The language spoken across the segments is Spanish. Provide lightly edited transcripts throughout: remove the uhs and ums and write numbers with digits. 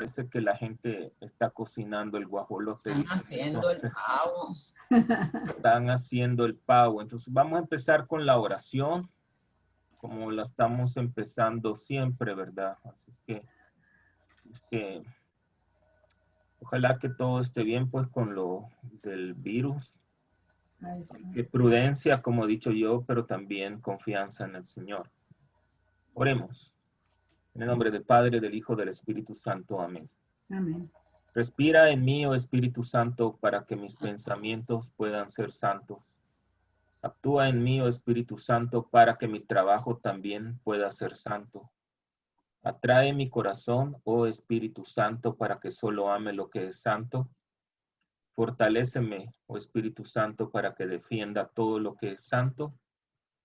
parece que la gente está cocinando el guajolote. Están haciendo el pavo. Están haciendo el pavo. Entonces vamos a empezar con la oración, como la estamos empezando siempre, ¿verdad? Así es que ojalá que todo esté bien, pues, con lo del virus. Que prudencia, como he dicho yo, pero también confianza en el Señor. Oremos. En el nombre del Padre, del Hijo, del Espíritu Santo. Amén. Amén. Respira en mí, oh Espíritu Santo, para que mis pensamientos puedan ser santos. Actúa en mí, oh Espíritu Santo, para que mi trabajo también pueda ser santo. Atrae mi corazón, oh Espíritu Santo, para que solo ame lo que es santo. Fortaléceme, oh Espíritu Santo, para que defienda todo lo que es santo.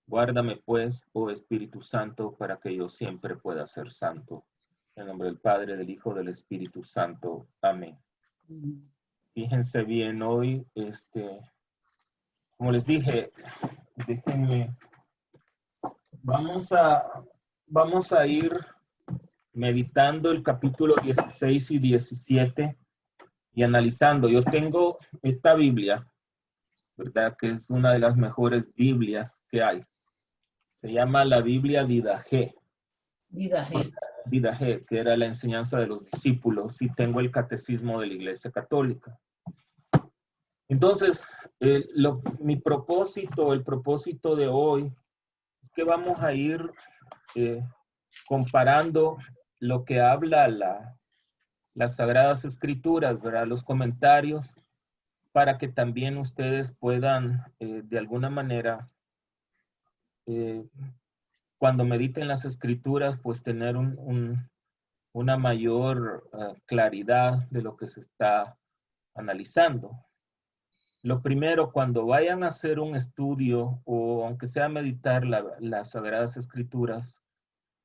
Guárdame, pues, oh Espíritu Santo, para que yo siempre pueda ser santo. En el nombre del Padre, del Hijo, del Espíritu Santo. Amén. Fíjense bien hoy, como les dije, déjenme, vamos a ir meditando el capítulo 16 y 17 y analizando. Yo tengo esta Biblia, ¿verdad? Que es una de las mejores Biblias que hay. Se llama la Biblia Didache. Didache, que era la enseñanza de los discípulos, y tengo el catecismo de la Iglesia Católica. Entonces, el propósito de hoy es que vamos a ir comparando lo que habla las Sagradas Escrituras, ¿verdad? Los comentarios, para que también ustedes puedan, de alguna manera, cuando mediten las Escrituras, pues tener una mayor claridad de lo que se está analizando. Lo primero, cuando vayan a hacer un estudio o aunque sea meditar las Sagradas Escrituras,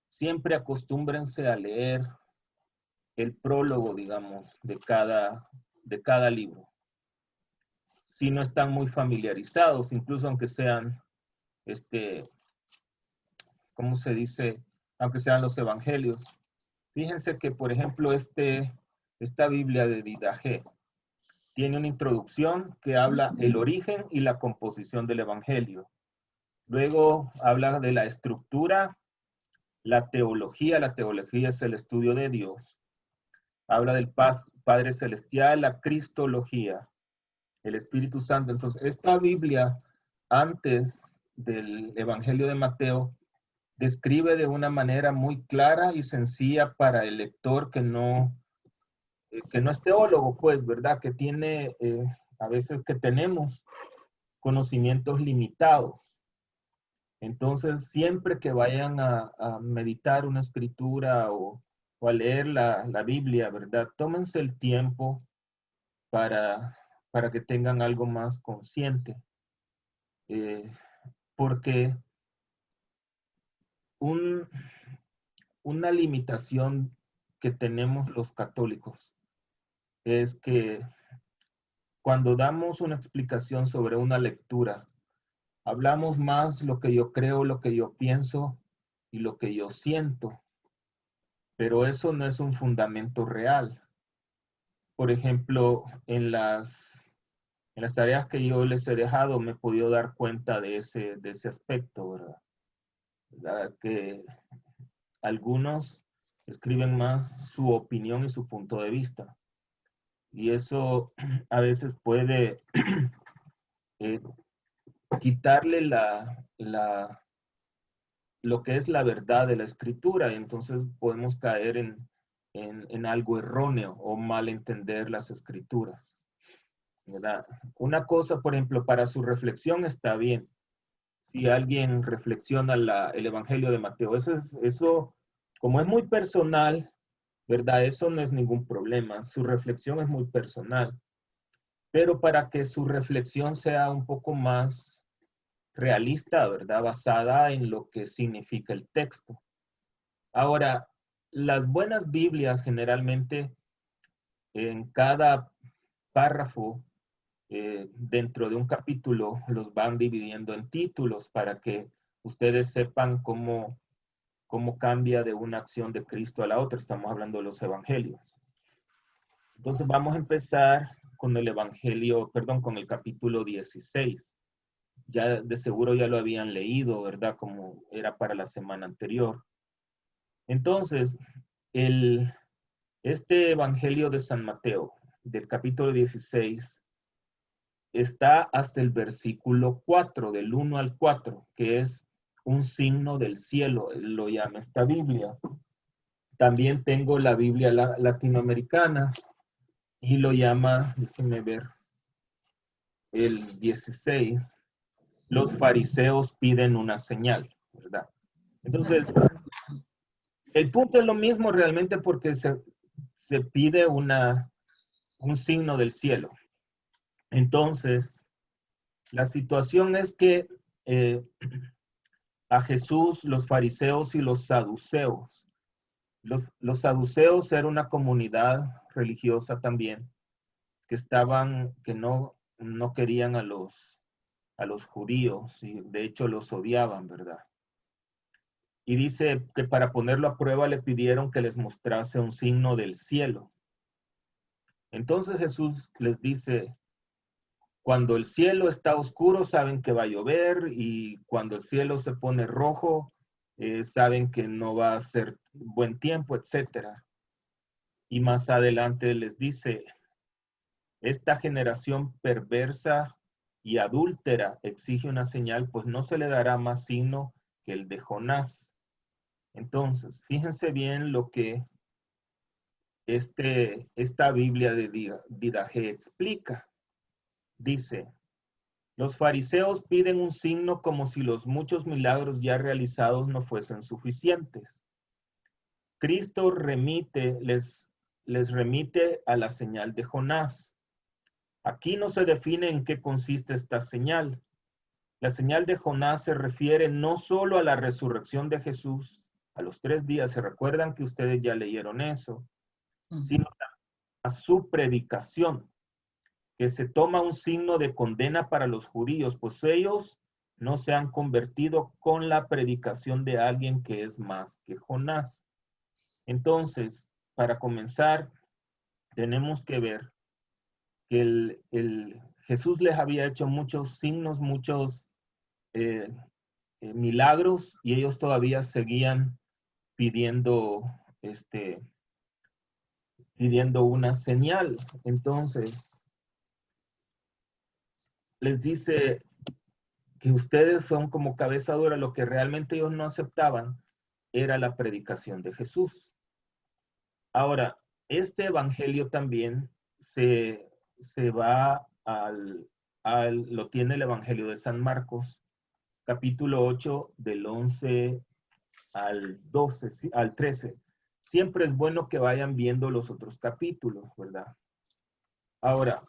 siempre acostúmbrense a leer el prólogo, digamos, de cada libro. Si no están muy familiarizados, incluso aunque sean, ¿cómo se dice? Aunque sean los evangelios. Fíjense que, por ejemplo, esta Biblia de Didache tiene una introducción que habla el origen y la composición del evangelio. Luego habla de la estructura, la teología es el estudio de Dios. Habla del Padre Celestial, la cristología, el Espíritu Santo. Entonces, esta Biblia, antes del Evangelio de Mateo, describe de una manera muy clara y sencilla para el lector que no es teólogo, pues, ¿verdad? Que tiene, a veces que tenemos conocimientos limitados. Entonces, siempre que vayan a meditar una escritura o a leer la Biblia, ¿verdad? Tómense el tiempo para que tengan algo más consciente. Porque una limitación que tenemos los católicos es que cuando damos una explicación sobre una lectura, hablamos más lo que yo creo, lo que yo pienso y lo que yo siento. Pero eso no es un fundamento real. Por ejemplo, en las tareas que yo les he dejado, me he podido dar cuenta de ese aspecto, ¿verdad? Que algunos escriben más su opinión y su punto de vista. Y eso a veces puede quitarle lo que es la verdad de la escritura. Y entonces podemos caer en algo erróneo o mal entender las escrituras, ¿verdad? Una cosa, por ejemplo, para su reflexión está bien. Si alguien reflexiona el Evangelio de Mateo, eso, como es muy personal, ¿verdad? Eso no es ningún problema. Su reflexión es muy personal. Pero para que su reflexión sea un poco más realista, ¿verdad? Basada en lo que significa el texto. Ahora, las buenas Biblias generalmente en cada párrafo dentro de un capítulo los van dividiendo en títulos para que ustedes sepan cómo cambia de una acción de Cristo a la otra. Estamos hablando de los evangelios. Entonces vamos a empezar con el Evangelio, perdón, con el capítulo 16. Ya de seguro ya lo habían leído, ¿verdad? Como era para la semana anterior. Entonces, este Evangelio de San Mateo, del capítulo 16, está hasta el versículo 4, del 1 al 4, que es un signo del cielo, lo llama esta Biblia. También tengo la Biblia latinoamericana y lo llama, déjenme ver, el 16, los fariseos piden una señal, ¿verdad? Entonces, el punto es lo mismo realmente porque se pide un signo del cielo. Entonces, la situación es que eh, a Jesús, los fariseos y los saduceos, los saduceos era una comunidad religiosa también que no querían a los judíos y de hecho los odiaban, ¿verdad? Y dice que para ponerlo a prueba le pidieron que les mostrase un signo del cielo. Entonces Jesús les dice, cuando el cielo está oscuro saben que va a llover y cuando el cielo se pone rojo saben que no va a ser buen tiempo, etcétera. Y más adelante les dice, esta generación perversa y adúltera exige una señal, pues no se le dará más signo que el de Jonás. Entonces, fíjense bien lo que esta Biblia de Didaje explica. Dice, los fariseos piden un signo como si los muchos milagros ya realizados no fuesen suficientes. Cristo les remite a la señal de Jonás. Aquí no se define en qué consiste esta señal. La señal de Jonás se refiere no solo a la resurrección de Jesús a los 3 días, se recuerdan que ustedes ya leyeron eso, sino a su predicación, que se toma un signo de condena para los judíos, pues ellos no se han convertido con la predicación de alguien que es más que Jonás. Entonces, para comenzar, tenemos que ver que Jesús les había hecho muchos signos, muchos eh, milagros, y ellos todavía seguían pidiendo, pidiendo una señal. Entonces, les dice que ustedes son como cabeza dura, lo que realmente ellos no aceptaban era la predicación de Jesús. Ahora, este evangelio también se va lo tiene el evangelio de San Marcos, capítulo 8, del 11 al 12, al 13. Siempre es bueno que vayan viendo los otros capítulos, ¿verdad? Ahora,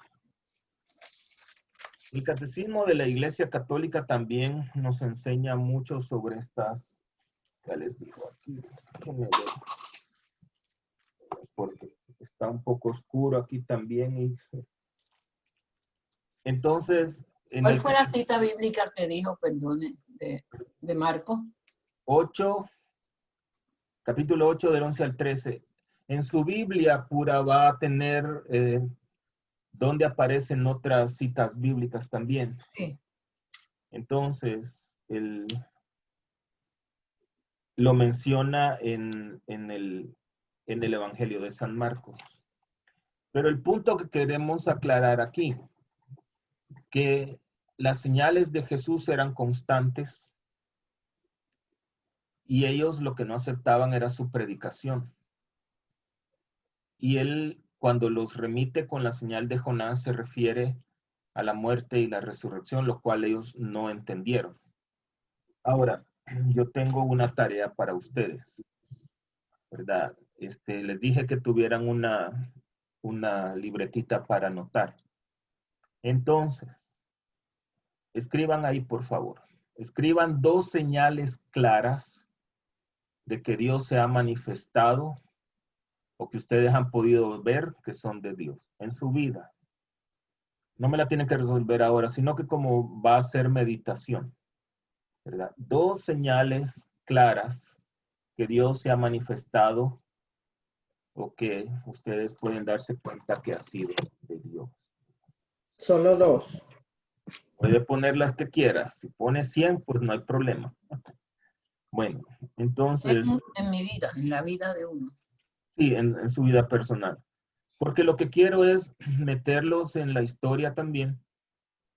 el catecismo de la Iglesia Católica también nos enseña mucho sobre estas, ya les digo aquí, déjenme ver, porque está un poco oscuro aquí también. Entonces, en ¿Cuál el fue la cita bíblica que dijo, perdone, de Marcos? 8, capítulo 8 del 11 al 13, en su Biblia pura va a tener donde aparecen otras citas bíblicas también. Sí. Entonces, lo menciona en el Evangelio de San Marcos. Pero el punto que queremos aclarar aquí, que las señales de Jesús eran constantes y ellos lo que no aceptaban era su predicación. Y él, cuando los remite con la señal de Jonás, se refiere a la muerte y la resurrección, lo cual ellos no entendieron. Ahora, yo tengo una tarea para ustedes, ¿verdad? Les dije que tuvieran una libretita para anotar. Entonces, escriban ahí, por favor. Escriban 2 señales claras de que Dios se ha manifestado o que ustedes han podido ver que son de Dios en su vida. No me la tienen que resolver ahora, sino que como va a ser meditación, ¿verdad? 2 señales claras que Dios se ha manifestado o que ustedes pueden darse cuenta que ha sido de Dios. Solo 2. Puede poner las que quiera. Si pone 100, pues no hay problema. Bueno, entonces, En mi vida, en la vida de uno. sí, en su vida personal. Porque lo que quiero es meterlos en la historia también,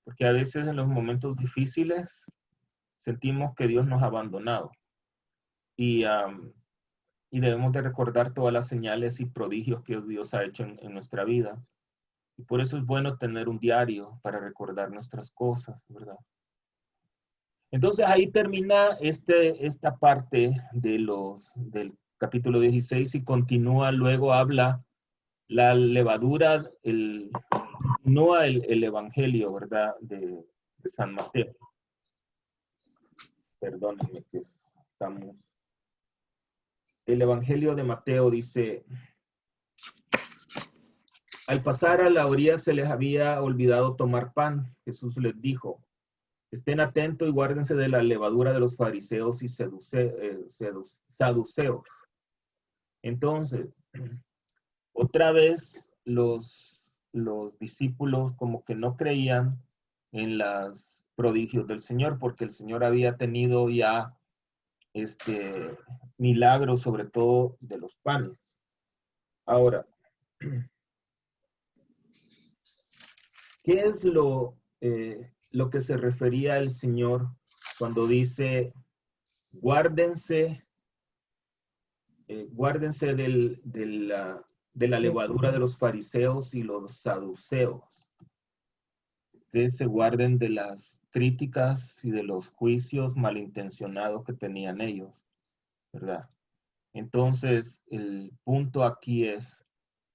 porque a veces en los momentos difíciles sentimos que Dios nos ha abandonado. Y debemos de recordar todas las señales y prodigios que Dios ha hecho en nuestra vida. Y por eso es bueno tener un diario para recordar nuestras cosas, ¿verdad? Entonces ahí termina esta parte del capítulo 16 y continúa, luego habla la levadura, continúa el evangelio, ¿verdad? De San Mateo. Perdónenme que estamos. El evangelio de Mateo dice: al pasar a la orilla se les había olvidado tomar pan. Jesús les dijo: estén atentos y guárdense de la levadura de los fariseos y saduceos. Entonces, otra vez los discípulos como que no creían en los prodigios del Señor, porque el Señor había tenido ya milagros, sobre todo de los panes. Ahora, ¿qué es lo que se refería el Señor cuando dice guárdense de la levadura de los fariseos y los saduceos? Que se guarden de las críticas y de los juicios malintencionados que tenían ellos, ¿verdad? Entonces, el punto aquí es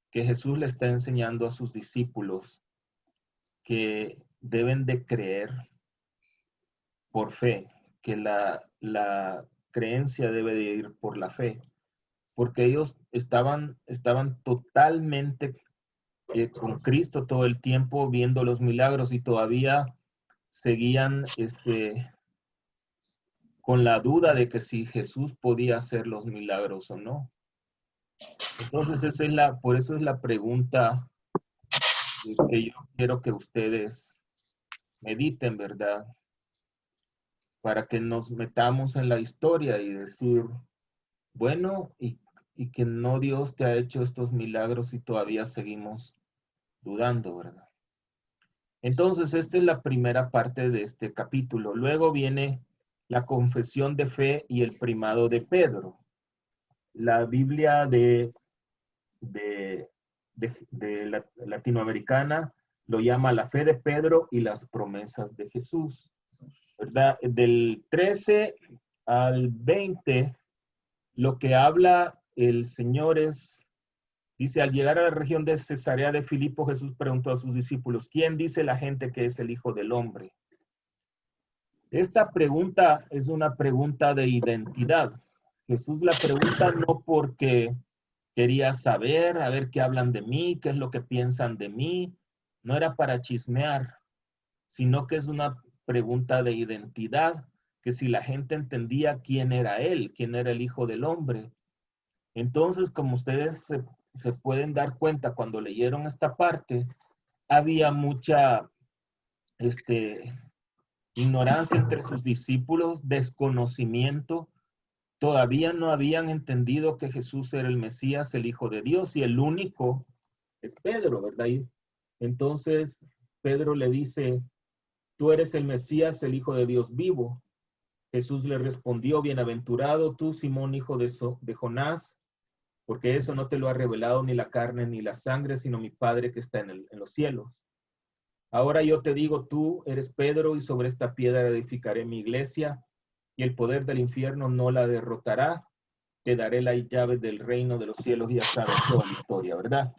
que Jesús le está enseñando a sus discípulos que deben de creer por fe, que la creencia debe de ir por la fe, porque ellos estaban totalmente con Cristo todo el tiempo viendo los milagros y todavía seguían con la duda de que si Jesús podía hacer los milagros o no. Entonces por eso es la pregunta que yo quiero que ustedes mediten, ¿verdad? Para que nos metamos en la historia y decir, bueno, y que no Dios te ha hecho estos milagros y todavía seguimos dudando, ¿verdad? Entonces, esta es la primera parte de este capítulo. Luego viene la confesión de fe y el primado de Pedro. La Biblia de latinoamericana lo llama la fe de Pedro y las promesas de Jesús, ¿verdad? Del 13 al 20, lo que habla el Señor dice: al llegar a la región de Cesarea de Filipo, Jesús preguntó a sus discípulos: ¿quién dice la gente que es el Hijo del Hombre? Esta pregunta es una pregunta de identidad. Jesús la pregunta no porque quería saber, a ver qué hablan de mí, qué es lo que piensan de mí. No era para chismear, sino que es una pregunta de identidad, que si la gente entendía quién era él, quién era el Hijo del Hombre. Entonces, como ustedes se pueden dar cuenta cuando leyeron esta parte, había mucha ignorancia entre sus discípulos, desconocimiento. Todavía no habían entendido que Jesús era el Mesías, el Hijo de Dios, y el único es Pedro, ¿verdad? Y entonces Pedro le dice: tú eres el Mesías, el Hijo de Dios vivo. Jesús le respondió: bienaventurado tú, Simón, hijo de Jonás, porque eso no te lo ha revelado ni la carne ni la sangre, sino mi Padre que está en los cielos. Ahora yo te digo, tú eres Pedro, y sobre esta piedra edificaré mi iglesia, y el poder del infierno no la derrotará. Te daré la llave del reino de los cielos, y ya sabes toda la historia, ¿verdad?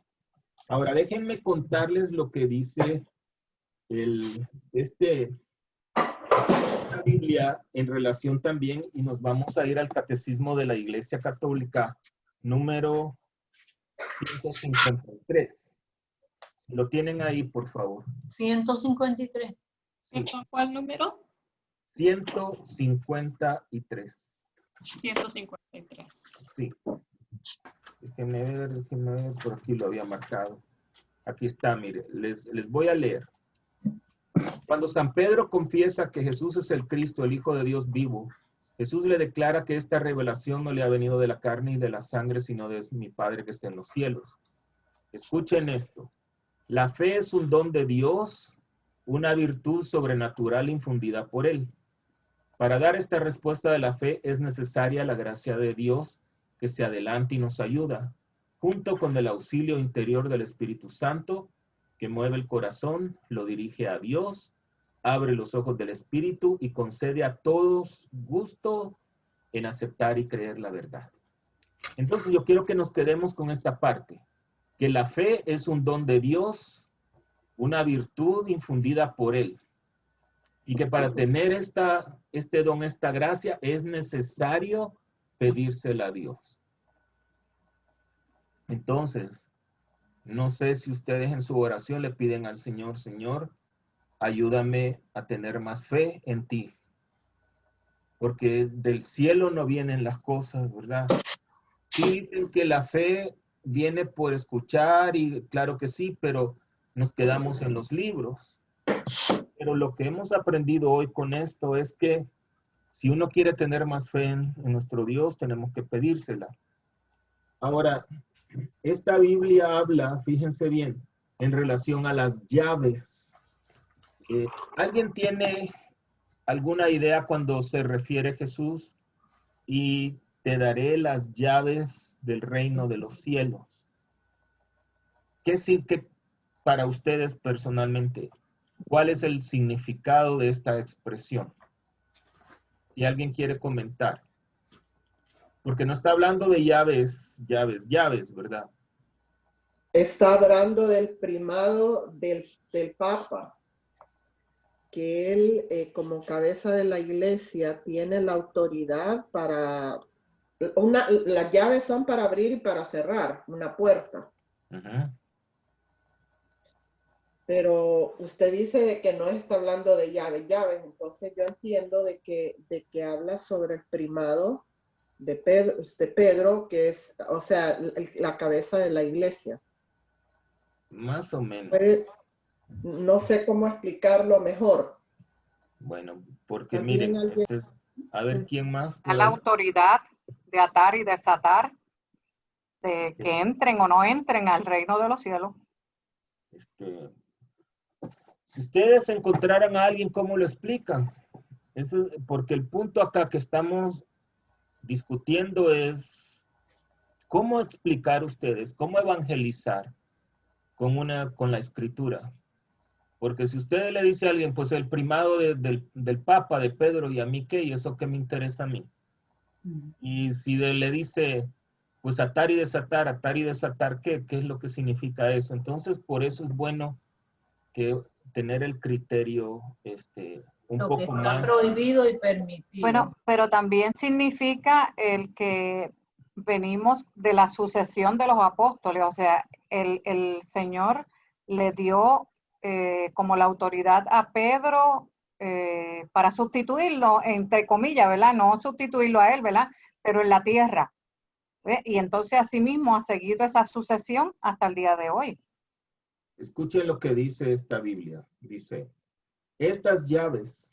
Ahora déjenme contarles lo que dice la Biblia en relación también, y nos vamos a ir al Catecismo de la Iglesia Católica, número 153. Lo tienen ahí, por favor. 153. Sí. ¿Cuál número? 153. 153. Sí. déjenme ver, por aquí lo había marcado. Aquí está, mire, les voy a leer. Cuando San Pedro confiesa que Jesús es el Cristo, el Hijo de Dios vivo, Jesús le declara que esta revelación no le ha venido de la carne y de la sangre, sino de mi Padre que está en los cielos. Escuchen esto. La fe es un don de Dios, una virtud sobrenatural infundida por Él. Para dar esta respuesta de la fe es necesaria la gracia de Dios que se adelanta y nos ayuda, junto con el auxilio interior del Espíritu Santo, que mueve el corazón, lo dirige a Dios, abre los ojos del Espíritu y concede a todos gusto en aceptar y creer la verdad. Entonces yo quiero que nos quedemos con esta parte, que la fe es un don de Dios, una virtud infundida por Él, y que para tener este don, esta gracia, es necesario pedírsela a Dios. Entonces, no sé si ustedes en su oración le piden al Señor, Señor, ayúdame a tener más fe en ti. Porque del cielo no vienen las cosas, ¿verdad? Sí dicen que la fe viene por escuchar y claro que sí, pero nos quedamos en los libros. Pero lo que hemos aprendido hoy con esto es que si uno quiere tener más fe en nuestro Dios, tenemos que pedírsela. Ahora, esta Biblia habla, fíjense bien, en relación a las llaves. ¿Alguien tiene alguna idea cuando se refiere a Jesús? Y te daré las llaves del reino de los cielos. ¿Qué decir que para ustedes personalmente? ¿Cuál es el significado de esta expresión? Si alguien quiere comentar. Porque no está hablando de llaves, ¿verdad? Está hablando del primado del Papa, que él como cabeza de la iglesia tiene la autoridad para... las llaves son para abrir y para cerrar una puerta. Uh-huh. Pero usted dice de que no está hablando de llaves, entonces yo entiendo de que habla sobre el primado de Pedro, que es, o sea, la cabeza de la iglesia. Más o menos. Pero no sé cómo explicarlo mejor. Bueno, porque miren, a ver quién más. A la autoridad de atar y desatar, de que entren o no entren al reino de los cielos. Si ustedes encontraran a alguien, ¿cómo lo explican? Eso, porque el punto acá que estamos discutiendo es cómo explicar ustedes, cómo evangelizar con la escritura. Porque si usted le dice a alguien, pues el primado del Papa, de Pedro, y a mí qué, y eso qué me interesa a mí. Y si le dice, pues atar y desatar, ¿qué es lo que significa eso? Entonces, por eso es bueno que tener el criterio un Lo poco que está más prohibido y permitido. Bueno, pero también significa el que venimos de la sucesión de los apóstoles, o sea, el Señor le dio como la autoridad a Pedro para sustituirlo, entre comillas, ¿verdad? No sustituirlo a él, ¿verdad? Pero en la tierra. ¿Ve? Y entonces asimismo ha seguido esa sucesión hasta el día de hoy. Escuchen lo que dice esta Biblia. Dice, estas llaves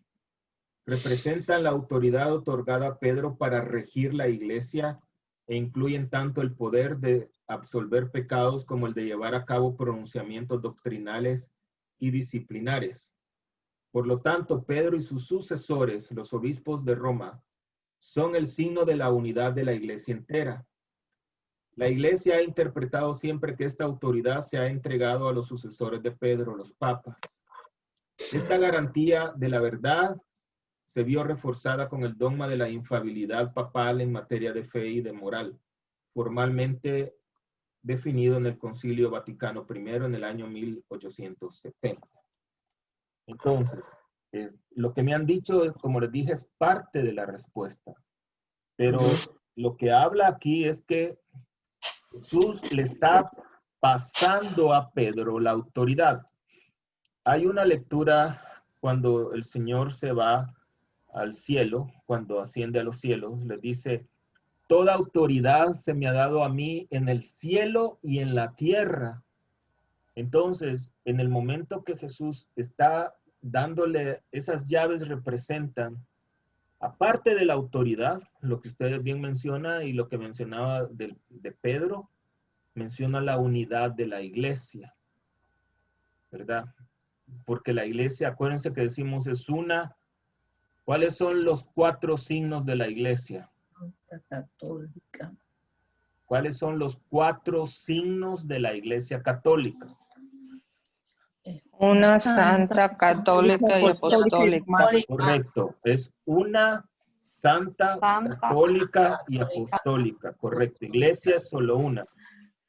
representan la autoridad otorgada a Pedro para regir la iglesia e incluyen tanto el poder de absolver pecados como el de llevar a cabo pronunciamientos doctrinales y disciplinares. Por lo tanto, Pedro y sus sucesores, los obispos de Roma, son el signo de la unidad de la iglesia entera. La iglesia ha interpretado siempre que esta autoridad se ha entregado a los sucesores de Pedro, los papas. Esta garantía de la verdad se vio reforzada con el dogma de la infalibilidad papal en materia de fe y de moral, formalmente definido en el Concilio Vaticano I en el año 1870. Entonces, lo que me han dicho, como les dije, es parte de la respuesta. Pero lo que habla aquí es que Jesús le está pasando a Pedro la autoridad. Hay una lectura cuando el Señor se va al cielo, cuando asciende a los cielos, les dice, toda autoridad se me ha dado a mí en el cielo y en la tierra. Entonces, en el momento que Jesús está dándole esas llaves, representan, aparte de la autoridad, lo que usted bien menciona y lo que mencionaba de Pedro, menciona la unidad de la iglesia, ¿verdad? Porque la iglesia, acuérdense que decimos es una. ¿Cuáles son los 4 signos de la iglesia? Católica. ¿Cuáles son los 4 signos de la iglesia católica? Una santa, católica y apostólica. Correcto, es una santa, católica y apostólica, correcto. Iglesia es solo una.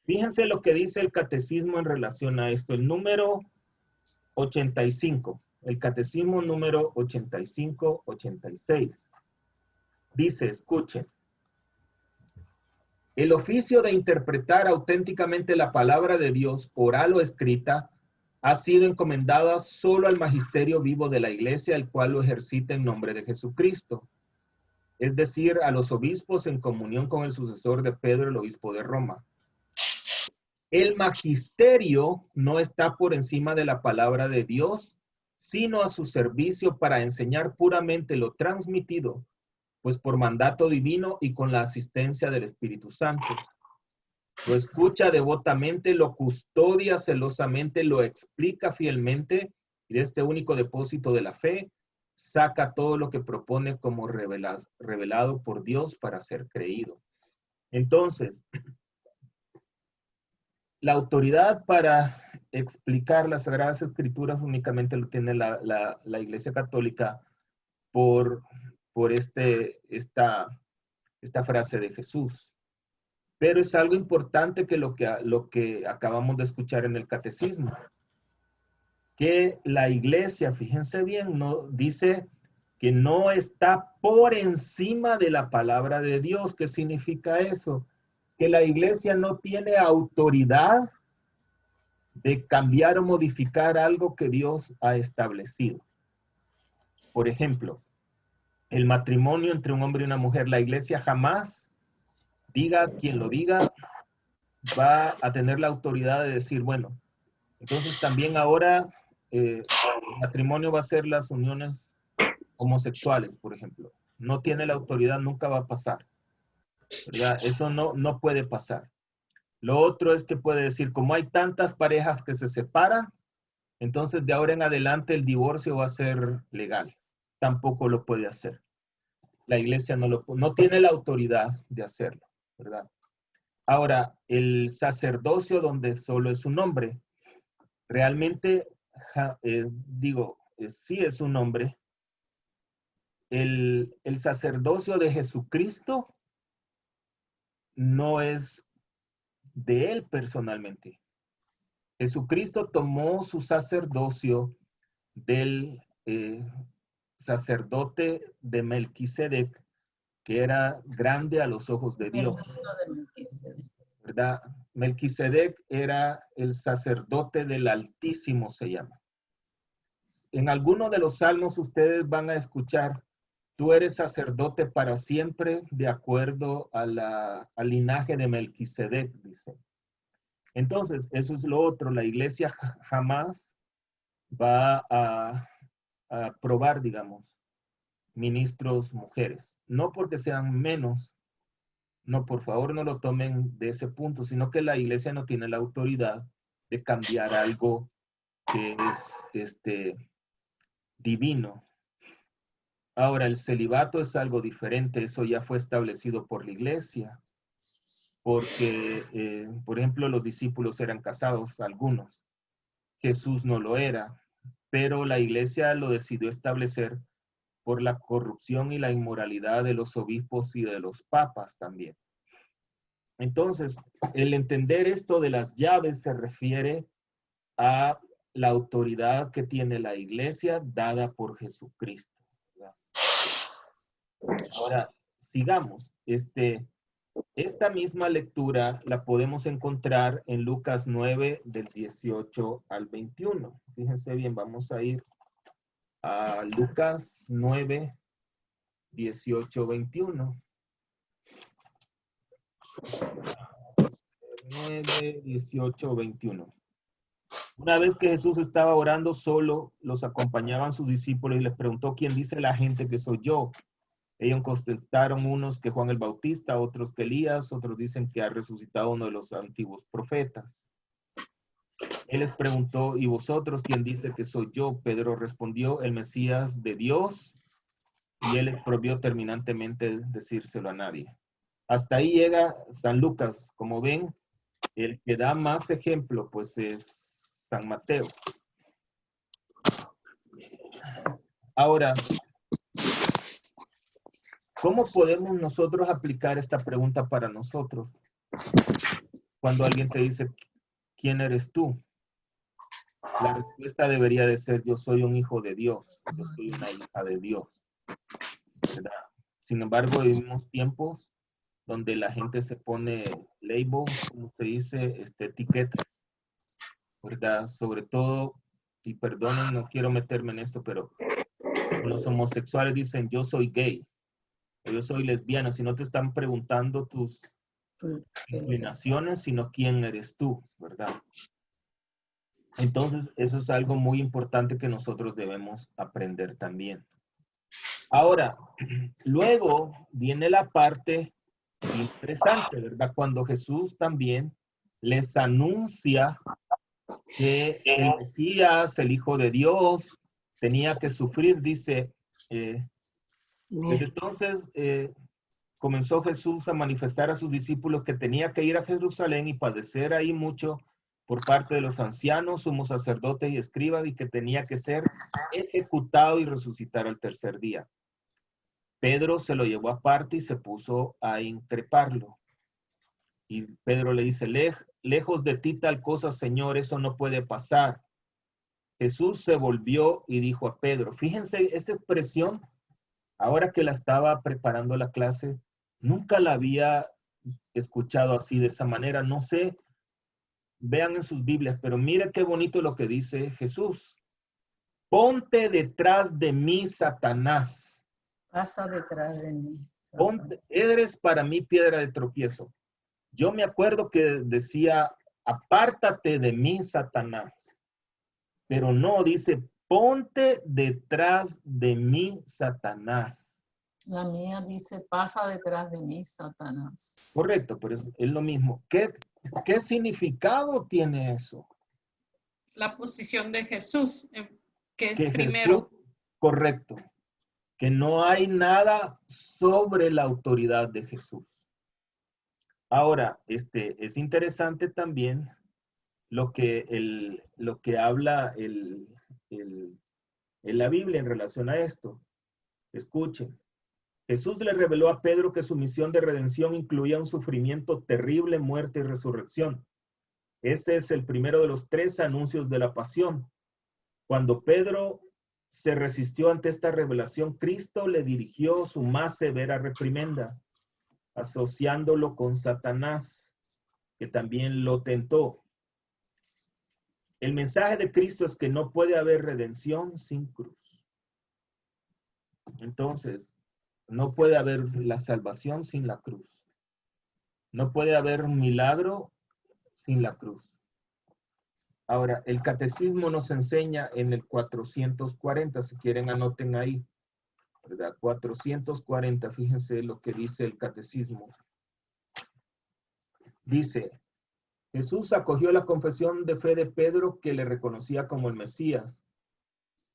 Fíjense lo que dice el catecismo en relación a esto, el número 85, el catecismo número 85-86. Dice, escuchen, el oficio de interpretar auténticamente la palabra de Dios, oral o escrita, ha sido encomendada solo al magisterio vivo de la iglesia, el cual lo ejercita en nombre de Jesucristo. Es decir, a los obispos en comunión con el sucesor de Pedro, el obispo de Roma. El magisterio no está por encima de la palabra de Dios, sino a su servicio para enseñar puramente lo transmitido, pues por mandato divino y con la asistencia del Espíritu Santo. Lo escucha devotamente, lo custodia celosamente, lo explica fielmente y de este único depósito de la fe saca todo lo que propone como revelado por Dios para ser creído. Entonces, la autoridad para explicar las Sagradas Escrituras únicamente lo tiene la Iglesia Católica por esta frase de Jesús. Pero es algo importante que lo que acabamos de escuchar en el catecismo. Que la iglesia, fíjense bien, no, dice que no está por encima de la palabra de Dios. ¿Qué significa eso? Que la iglesia no tiene autoridad de cambiar o modificar algo que Dios ha establecido. Por ejemplo, el matrimonio entre un hombre y una mujer, la iglesia jamás, diga quien lo diga, va a tener la autoridad de decir, bueno, entonces también ahora el matrimonio va a ser las uniones homosexuales, por ejemplo. No tiene la autoridad, nunca va a pasar, ¿verdad? Eso no puede pasar. Lo otro es que puede decir, como hay tantas parejas que se separan, entonces de ahora en adelante el divorcio va a ser legal. Tampoco lo puede hacer. La iglesia no tiene la autoridad de hacerlo, ¿verdad? Ahora, el sacerdocio donde solo es un hombre, realmente, sí es un hombre. El sacerdocio de Jesucristo no es de él personalmente. Jesucristo tomó su sacerdocio del sacerdote de Melquisedec, que era grande a los ojos de Dios. ¿Verdad? Melquisedec era el sacerdote del Altísimo, se llama. En alguno de los salmos ustedes van a escuchar, tú eres sacerdote para siempre de acuerdo al linaje de Melquisedec, dice. Entonces, eso es lo otro. La iglesia jamás va a aprobar, digamos, ministros mujeres. No porque sean menos, no, por favor no lo tomen de ese punto, sino que la iglesia no tiene la autoridad de cambiar algo que es divino. Ahora, el celibato es algo diferente, eso ya fue establecido por la iglesia, porque, por ejemplo, los discípulos eran casados, algunos. Jesús no lo era, pero la iglesia lo decidió establecer por la corrupción y la inmoralidad de los obispos y de los papas también. Entonces, el entender esto de las llaves se refiere a la autoridad que tiene la iglesia dada por Jesucristo. ¿Verdad? Ahora, sigamos. Esta misma lectura la podemos encontrar en Lucas 9, del 18 al 21. Fíjense bien, vamos a ir a Lucas 9, 18, 21. 9, 18, 21. Una vez que Jesús estaba orando solo, los acompañaban sus discípulos y les preguntó: ¿quién dice la gente que soy yo? Ellos contestaron, unos que Juan el Bautista, otros que Elías, otros dicen que ha resucitado uno de los antiguos profetas. Él les preguntó: ¿y vosotros quién dice que soy yo? Pedro respondió: el Mesías de Dios. Y él les prohibió terminantemente decírselo a nadie. Hasta ahí llega San Lucas. Como ven, el que da más ejemplo, pues, es San Mateo. Ahora, ¿cómo podemos nosotros aplicar esta pregunta para nosotros? Cuando alguien te dice, ¿quién eres tú? La respuesta debería de ser: yo soy un hijo de Dios, yo soy una hija de Dios, ¿verdad? Sin embargo, vivimos tiempos donde la gente se pone labels, como se dice, etiquetas, ¿verdad? Sobre todo, y perdonen, no quiero meterme en esto, pero con los homosexuales dicen: yo soy gay, o yo soy lesbiana. Si no te están preguntando tus inclinaciones, sino quién eres tú, ¿verdad? Entonces, eso es algo muy importante que nosotros debemos aprender también. Ahora, luego viene la parte interesante, ¿verdad? Cuando Jesús también les anuncia que el Mesías, el Hijo de Dios, tenía que sufrir, dice, desde entonces comenzó Jesús a manifestar a sus discípulos que tenía que ir a Jerusalén y padecer ahí mucho por parte de los ancianos, sumos sacerdotes y escribas, y que tenía que ser ejecutado y resucitar al tercer día. Pedro se lo llevó aparte y se puso a increparlo. Y Pedro le dice: lejos de ti tal cosa, Señor, eso no puede pasar. Jesús se volvió y dijo a Pedro, fíjense, esta expresión, ahora que la estaba preparando la clase, nunca la había escuchado así, de esa manera. No sé, vean en sus Biblias, pero mire qué bonito lo que dice Jesús. Ponte detrás de mí, Satanás. Pasa detrás de mí. Ponte, eres para mí piedra de tropiezo. Yo me acuerdo que decía, apártate de mí, Satanás. Pero no, dice, ponte detrás de mí, Satanás. La mía dice, pasa detrás de mí, Satanás. Correcto, pero es lo mismo. ¿Qué significado tiene eso? La posición de Jesús, que es Que primero. Jesús, correcto, que no hay nada sobre la autoridad de Jesús. Ahora, es interesante también lo que habla en la Biblia en relación a esto. Escuchen. Jesús le reveló a Pedro que su misión de redención incluía un sufrimiento terrible, muerte y resurrección. Este es el primero de los 3 anuncios de la pasión. Cuando Pedro se resistió ante esta revelación, Cristo le dirigió su más severa reprimenda, asociándolo con Satanás, que también lo tentó. El mensaje de Cristo es que no puede haber redención sin cruz. Entonces, no puede haber la salvación sin la cruz. No puede haber un milagro sin la cruz. Ahora, el catecismo nos enseña en el 440, si quieren anoten ahí, ¿verdad? 440, fíjense lo que dice el catecismo. Dice, Jesús acogió la confesión de fe de Pedro, que le reconocía como el Mesías.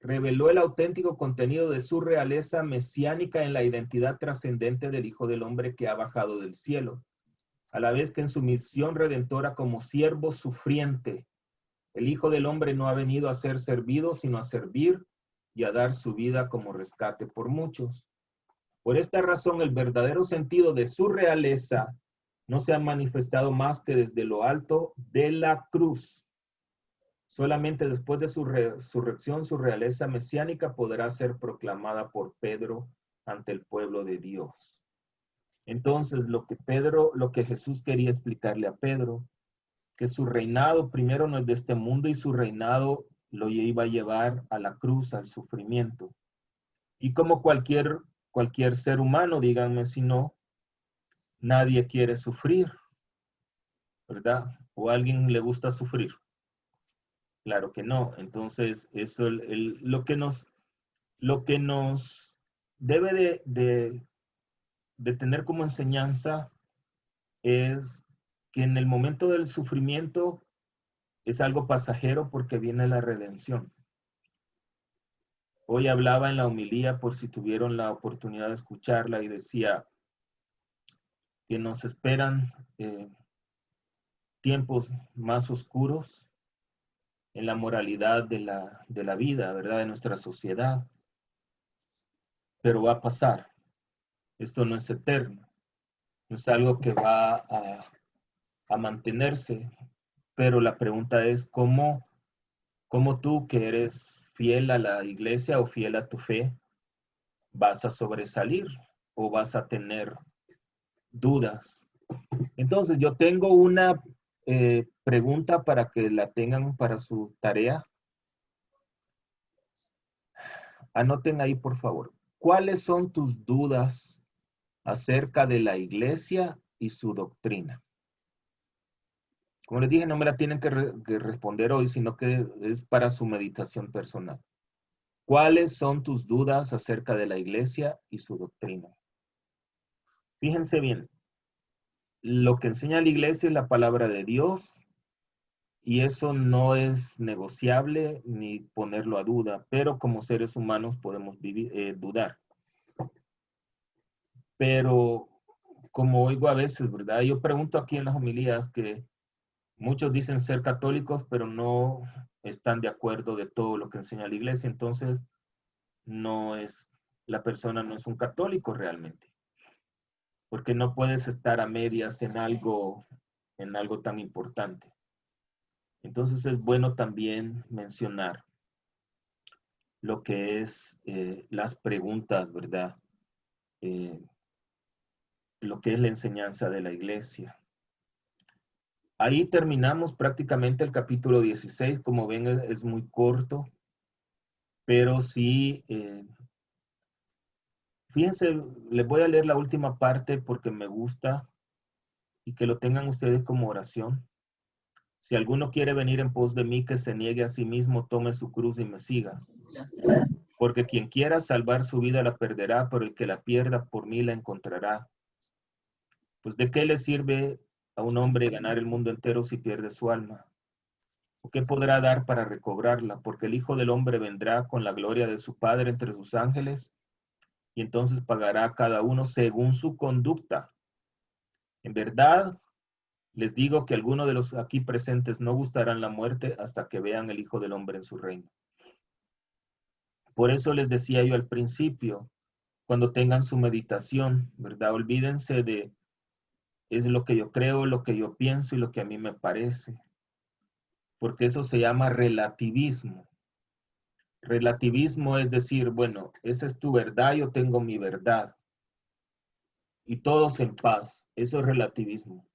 Reveló el auténtico contenido de su realeza mesiánica en la identidad trascendente del Hijo del Hombre que ha bajado del cielo, a la vez que en su misión redentora como siervo sufriente, el Hijo del Hombre no ha venido a ser servido, sino a servir y a dar su vida como rescate por muchos. Por esta razón, el verdadero sentido de su realeza no se ha manifestado más que desde lo alto de la cruz. Solamente después de su resurrección, su realeza mesiánica podrá ser proclamada por Pedro ante el pueblo de Dios. Entonces, lo que Jesús quería explicarle a Pedro, que su reinado primero no es de este mundo y su reinado lo iba a llevar a la cruz, al sufrimiento. Y como cualquier ser humano, díganme si no, nadie quiere sufrir, ¿verdad? ¿O a alguien le gusta sufrir? Claro que no. Entonces, eso lo que nos debe de tener como enseñanza es que en el momento del sufrimiento es algo pasajero porque viene la redención. Hoy hablaba en la homilía, por si tuvieron la oportunidad de escucharla, y decía que nos esperan tiempos más oscuros en la moralidad de la vida, ¿verdad? De nuestra sociedad. Pero va a pasar. Esto no es eterno. No es algo que va a mantenerse. Pero la pregunta es, ¿cómo tú, que eres fiel a la iglesia o fiel a tu fe, vas a sobresalir o vas a tener dudas? Entonces, yo tengo una pregunta para que la tengan para su tarea. Anoten ahí, por favor. ¿Cuáles son tus dudas acerca de la iglesia y su doctrina? Como les dije, no me la tienen que responder hoy, sino que es para su meditación personal. ¿Cuáles son tus dudas acerca de la iglesia y su doctrina? Fíjense bien, lo que enseña la iglesia es la palabra de Dios, y eso no es negociable ni ponerlo a duda, pero como seres humanos podemos dudar. Pero como oigo a veces, ¿verdad? Yo pregunto aquí en las homilías que muchos dicen ser católicos, pero no están de acuerdo de todo lo que enseña la iglesia. Entonces, la persona no es un católico realmente, porque no puedes estar a medias en algo tan importante. Entonces es bueno también mencionar lo que es las preguntas, ¿verdad? Lo que es la enseñanza de la iglesia. Ahí terminamos prácticamente el capítulo 16. Como ven, es muy corto, pero sí, fíjense, les voy a leer la última parte porque me gusta y que lo tengan ustedes como oración. Si alguno quiere venir en pos de mí, que se niegue a sí mismo, tome su cruz y me siga. Porque quien quiera salvar su vida la perderá, pero el que la pierda por mí la encontrará. Pues ¿de qué le sirve a un hombre ganar el mundo entero si pierde su alma? ¿O qué podrá dar para recobrarla? Porque el Hijo del Hombre vendrá con la gloria de su Padre entre sus ángeles, y entonces pagará a cada uno según su conducta. En verdad, les digo que algunos de los aquí presentes no gustarán la muerte hasta que vean el Hijo del Hombre en su reino. Por eso les decía yo al principio, cuando tengan su meditación, ¿verdad? Olvídense de, es lo que yo creo, lo que yo pienso y lo que a mí me parece. Porque eso se llama relativismo. Relativismo es decir, bueno, esa es tu verdad, yo tengo mi verdad. Y todos en paz. Eso es relativismo.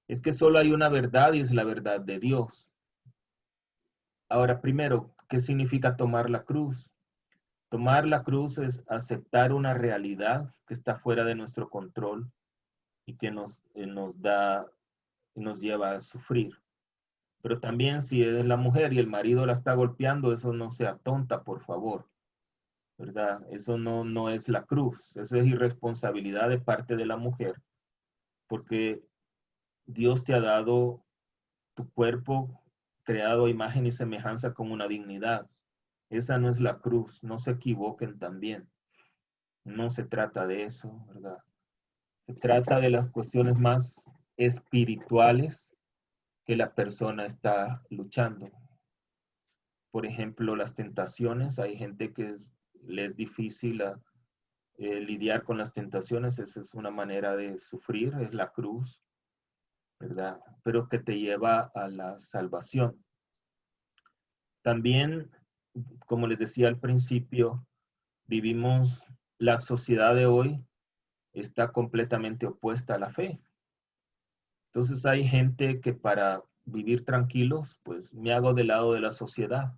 Es que solo hay una verdad y es la verdad de Dios. Ahora, primero, ¿qué significa tomar la cruz? Tomar la cruz es aceptar una realidad que está fuera de nuestro control y que nos lleva a sufrir. Pero también si es la mujer y el marido la está golpeando, eso no sea tonta, por favor, ¿verdad? Eso no es la cruz, eso es irresponsabilidad de parte de la mujer, porque Dios te ha dado tu cuerpo creado a imagen y semejanza con una dignidad. Esa no es la cruz, no se equivoquen también. No se trata de eso, ¿verdad? Se trata de las cuestiones más espirituales que la persona está luchando. Por ejemplo, las tentaciones. Hay gente que le es difícil lidiar con las tentaciones. Esa es una manera de sufrir, es la cruz, ¿verdad? Pero que te lleva a la salvación. También, como les decía al principio, vivimos, la sociedad de hoy está completamente opuesta a la fe. Entonces hay gente que para vivir tranquilos, pues me hago del lado de la sociedad.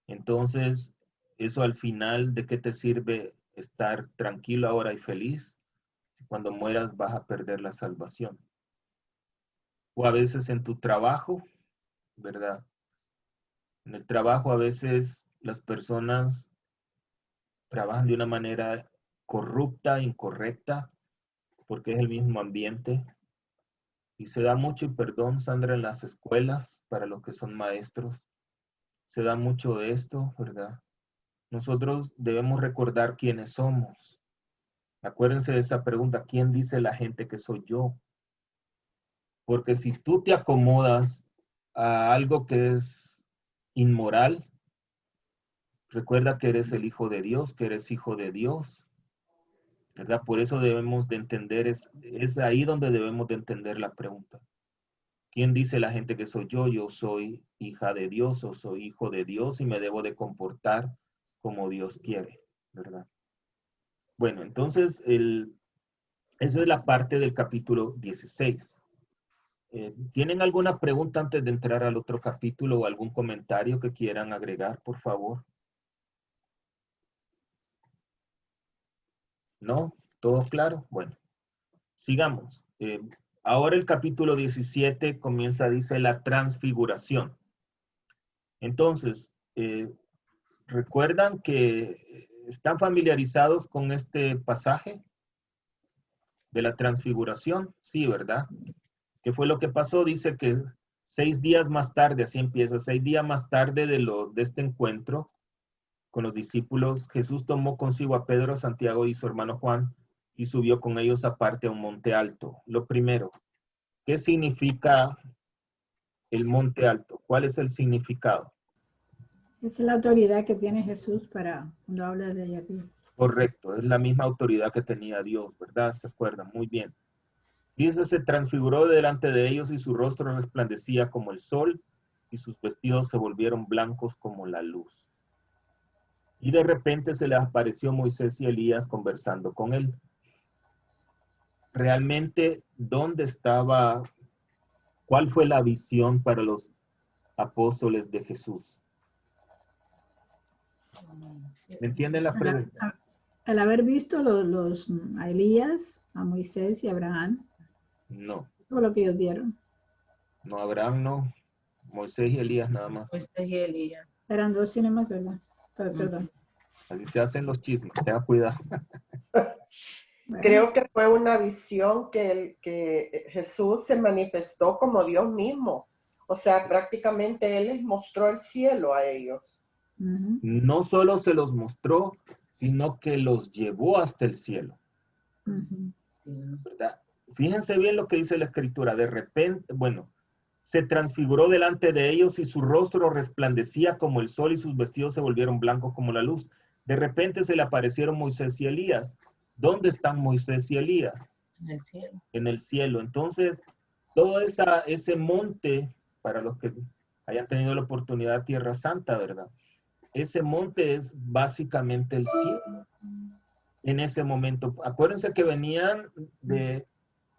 Entonces, eso al final, ¿de qué te sirve estar tranquilo ahora y feliz? cuando mueras vas a perder la salvación. O a veces en tu trabajo, ¿verdad? En el trabajo a veces las personas trabajan de una manera corrupta, incorrecta, porque es el mismo ambiente. Y se da mucho, y perdón, Sandra, en las escuelas, para los que son maestros, se da mucho de esto, ¿verdad? Nosotros debemos recordar quiénes somos. Acuérdense de esa pregunta, ¿quién dice la gente que soy yo? Porque si tú te acomodas a algo que es inmoral, recuerda que eres el hijo de Dios, que eres hijo de Dios, ¿verdad? Por eso debemos de entender, es ahí donde debemos de entender la pregunta. ¿Quién dice la gente que soy yo? Yo soy hija de Dios o soy hijo de Dios y me debo de comportar como Dios quiere, ¿verdad? Bueno, entonces, esa es la parte del capítulo 16. ¿Tienen alguna pregunta antes de entrar al otro capítulo o algún comentario que quieran agregar, por favor? ¿No? ¿Todo claro? Bueno, sigamos. Ahora el capítulo 17 comienza, dice, la transfiguración. Entonces, ¿recuerdan que están familiarizados con este pasaje de la transfiguración? Sí, ¿verdad? ¿Qué fue lo que pasó? Dice que 6 días más tarde, así empieza, 6 días más tarde de este encuentro con los discípulos, Jesús tomó consigo a Pedro, Santiago y su hermano Juan y subió con ellos aparte a un monte alto. Lo primero, ¿qué significa el monte alto? ¿Cuál es el significado? Esa es la autoridad que tiene Jesús para cuando habla de allá arriba. Correcto, es la misma autoridad que tenía Dios, ¿verdad? ¿Se acuerdan? Muy bien. Dice, se transfiguró delante de ellos y su rostro resplandecía como el sol y sus vestidos se volvieron blancos como la luz. Y de repente se les apareció Moisés y Elías conversando con él. Realmente, ¿dónde estaba? ¿Cuál fue la visión para los apóstoles de Jesús? ¿Me entienden la pregunta? Al haber visto a Elías, a Moisés y a Abraham, No. todo lo que ellos vieron. No, Abraham no. Moisés y Elías nada más. Moisés y Elías. Eran dos cinemas, ¿verdad? Perdón. Así se hacen los chismes, tenga cuidado. Bueno, Creo que fue una visión que Jesús se manifestó como Dios mismo. O sea, prácticamente Él les mostró el cielo a ellos. ujú, No solo se los mostró, sino que los llevó hasta el cielo, ujú. Sí. ¿verdad? Fíjense bien lo que dice la escritura. De repente, bueno, se transfiguró delante de ellos y su rostro resplandecía como el sol y sus vestidos se volvieron blancos como la luz. De repente se le aparecieron Moisés y Elías. ¿Dónde están Moisés y Elías? En el cielo. En el cielo. Entonces, todo ese monte, para los que hayan tenido la oportunidad, Tierra Santa, ¿verdad? Ese monte es básicamente el cielo. En ese momento, acuérdense que venían de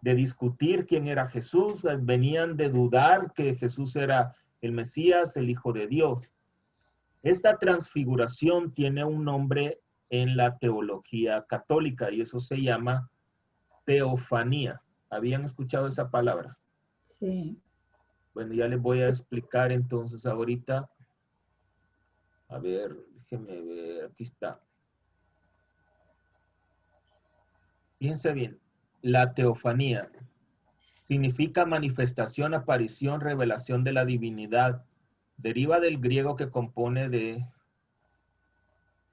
discutir quién era Jesús, venían de dudar que Jesús era el Mesías, el Hijo de Dios. Esta transfiguración tiene un nombre en la teología católica y eso se llama teofanía. ¿Habían escuchado esa palabra? Sí. Bueno, ya les voy a explicar entonces ahorita. A ver, déjenme ver, aquí está. Fíjense bien, la teofanía significa manifestación, aparición, revelación de la divinidad. Deriva del griego que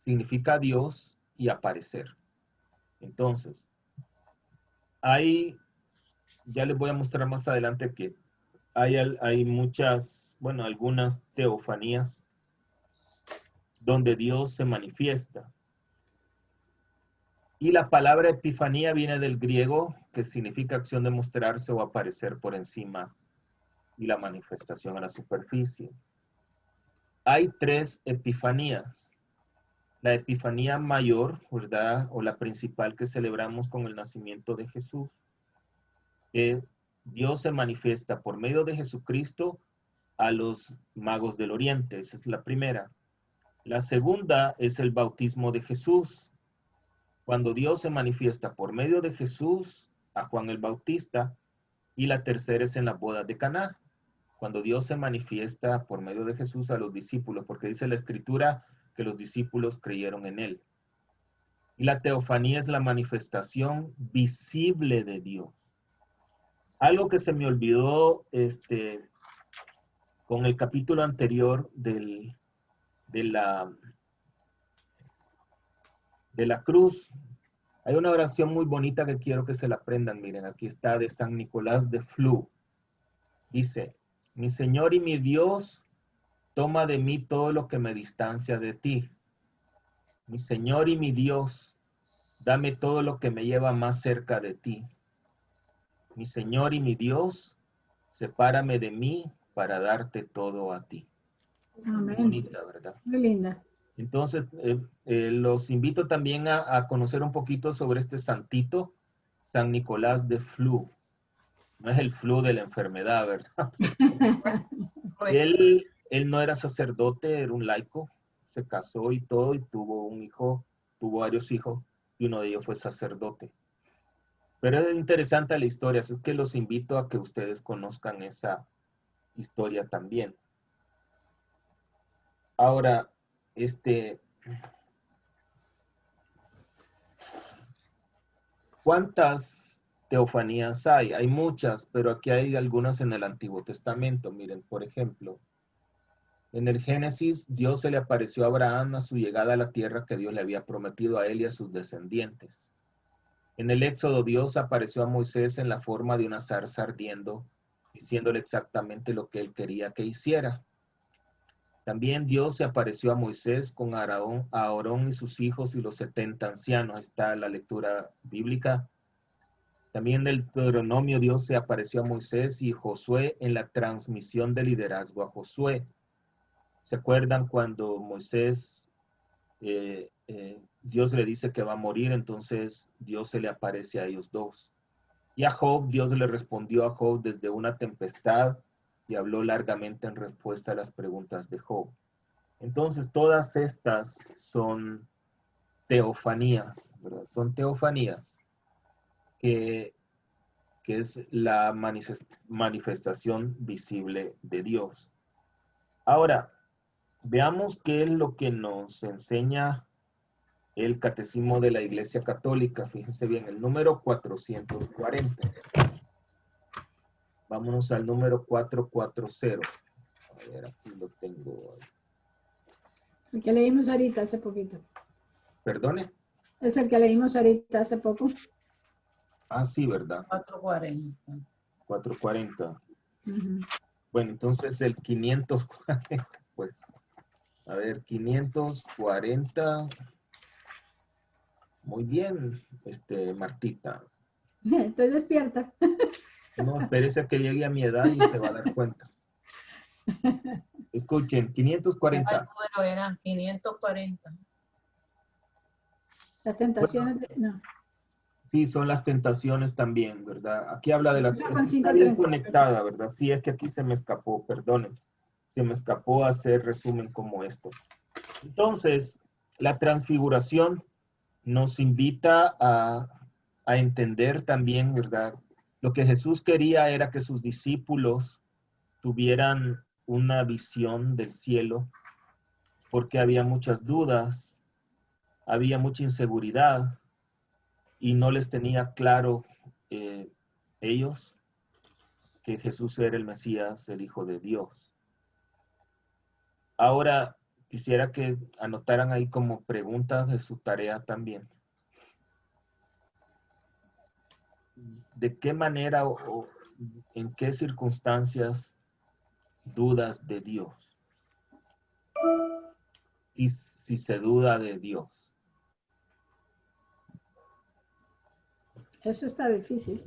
significa Dios y aparecer. Entonces, ya les voy a mostrar más adelante que hay muchas, bueno, algunas teofanías donde Dios se manifiesta. Y la palabra epifanía viene del griego, que significa acción de mostrarse o aparecer por encima y la manifestación a la superficie. Hay 3 epifanías. La epifanía mayor, ¿verdad? O la principal que celebramos con el nacimiento de Jesús. Dios se manifiesta por medio de Jesucristo a los magos del Oriente. Esa es la primera. La segunda es el bautismo de Jesús. cuando Dios se manifiesta por medio de Jesús a Juan el Bautista, y la tercera es en las bodas de Caná, cuando Dios se manifiesta por medio de Jesús a los discípulos, porque dice la Escritura que los discípulos creyeron en él. Y la teofanía es la manifestación visible de Dios. Algo que se me olvidó con el capítulo anterior de la cruz. Hay una oración muy bonita que quiero que se la aprendan. Miren, aquí está de San Nicolás de Flu. Dice, mi Señor y mi Dios, toma de mí todo lo que me distancia de ti. Mi Señor y mi Dios, dame todo lo que me lleva más cerca de ti. Mi Señor y mi Dios, sepárame de mí para darte todo a ti. Amén. Bonita, ¿verdad? Muy linda. Entonces, los invito también a conocer un poquito sobre este santito, San Nicolás de Flu. No es el flu de la enfermedad, ¿verdad? Él no era sacerdote, era un laico. Se casó y todo, y tuvo un hijo, tuvo varios hijos, y uno de ellos fue sacerdote. Pero es interesante la historia, así que los invito a que ustedes conozcan esa historia también. Ahora, ¿cuántas teofanías hay? Hay muchas, pero aquí hay algunas en el Antiguo Testamento. Miren, por ejemplo, en el Génesis, Dios se le apareció a Abraham a su llegada a la tierra que Dios le había prometido a él y a sus descendientes. En el Éxodo, Dios apareció a Moisés en la forma de una zarza ardiendo, diciéndole exactamente lo que él quería que hiciera. También Dios se apareció a Moisés con Aarón y sus hijos y los 70 ancianos. Está la lectura bíblica. También del Deuteronomio, Dios se apareció a Moisés y Josué en la transmisión de liderazgo a Josué. ¿Se acuerdan cuando Moisés, Dios le dice que va a morir? Entonces Dios se le aparece a ellos dos. Y a Job, Dios le respondió a Job desde una tempestad y habló largamente en respuesta a las preguntas de Job. Entonces todas estas son teofanías, ¿verdad? Son teofanías que es la manifestación visible de Dios. Ahora, veamos qué es lo que nos enseña el Catecismo de la Iglesia Católica. Fíjense bien, el número 440. Vámonos al número 440. A ver, aquí lo tengo. El que leímos ahorita hace poquito. ¿Perdone? Es el que leímos ahorita hace poco. Ah, sí, ¿verdad? 440. 440. Ujú. Bueno, entonces el 540, pues, a ver, 540. Muy bien, Martita. Estoy despierta. No, espérese a que llegue a mi edad y se va a dar cuenta. Escuchen, 540. El número era 540. Las tentaciones de... No. Sí, son las tentaciones también, ¿verdad? Aquí habla de las... Empieza con Está bien 5:30. conectada, ¿verdad? Sí, es que aquí se me escapó, perdonen. Se me escapó hacer resumen como esto. Entonces, la transfiguración nos invita a entender también, ¿verdad? Lo que Jesús quería era que sus discípulos tuvieran una visión del cielo, porque había muchas dudas, había mucha inseguridad, y no les tenía claro ellos que Jesús era el Mesías, el Hijo de Dios. Ahora, quisiera que anotaran ahí como preguntas de su tarea también. ¿De qué manera o en qué circunstancias dudas de Dios? Y si se duda de Dios. Eso está difícil.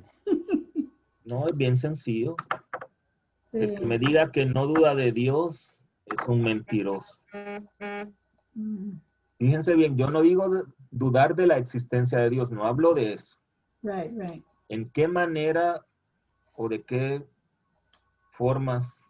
No, es bien sencillo. Sí. El que me diga que no duda de Dios es un mentiroso. Mm. Fíjense bien, yo no digo dudar de la existencia de Dios, no hablo de eso. Right, right. ¿En qué manera o de qué formas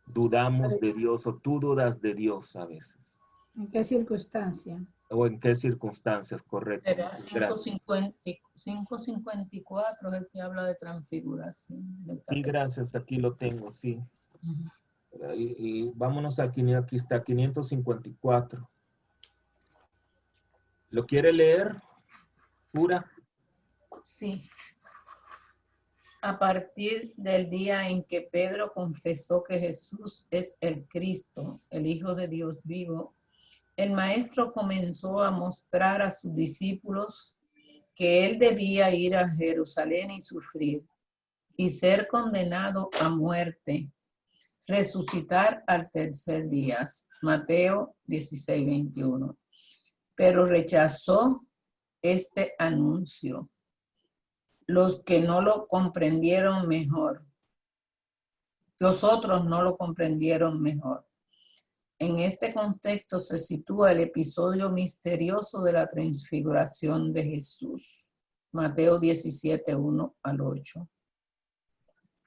dudamos de Dios o tú dudas de Dios a veces? ¿En qué circunstancia? o en qué circunstancias, correcto. Será Muchas gracias. 554 es el que habla de transfiguración. Sí, gracias, aquí lo tengo, sí. Ujú. Y vámonos aquí está 554. ¿Lo quiere leer, Pura? Sí. A partir del día en que Pedro confesó que Jesús es el Cristo, el Hijo de Dios vivo, el maestro comenzó a mostrar a sus discípulos que él debía ir a Jerusalén y sufrir, y ser condenado a muerte, resucitar al tercer día. Mateo 16:21. Pero rechazó este anuncio. Los que no lo comprendieron mejor. Los otros no lo comprendieron mejor. En este contexto se sitúa el episodio misterioso de la transfiguración de Jesús. Mateo 17:1-8.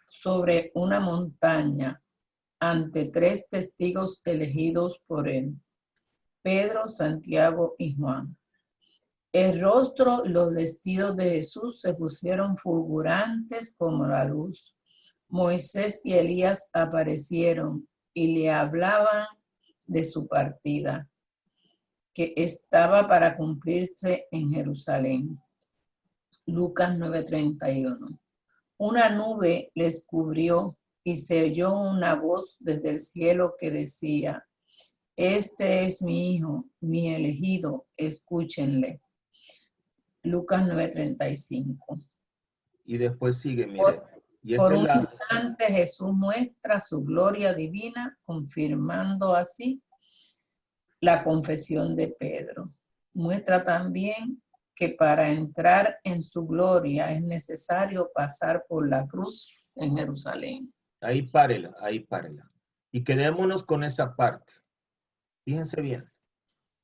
Sobre una montaña, ante 3 testigos elegidos por él, Pedro, Santiago y Juan. El rostro y los vestidos de Jesús se pusieron fulgurantes como la luz. Moisés y Elías aparecieron y le hablaban de su partida, que estaba para cumplirse en Jerusalén. Lucas 9:31. Una nube les cubrió y se oyó una voz desde el cielo que decía: este es mi hijo, mi elegido, escúchenle. Lucas 9:35. Y después sigue, mire. Por un instante Jesús muestra su gloria divina, confirmando así la confesión de Pedro. Muestra también que para entrar en su gloria es necesario pasar por la cruz en Jerusalén. Ahí párela, ahí párela. Y quedémonos con esa parte. Fíjense bien,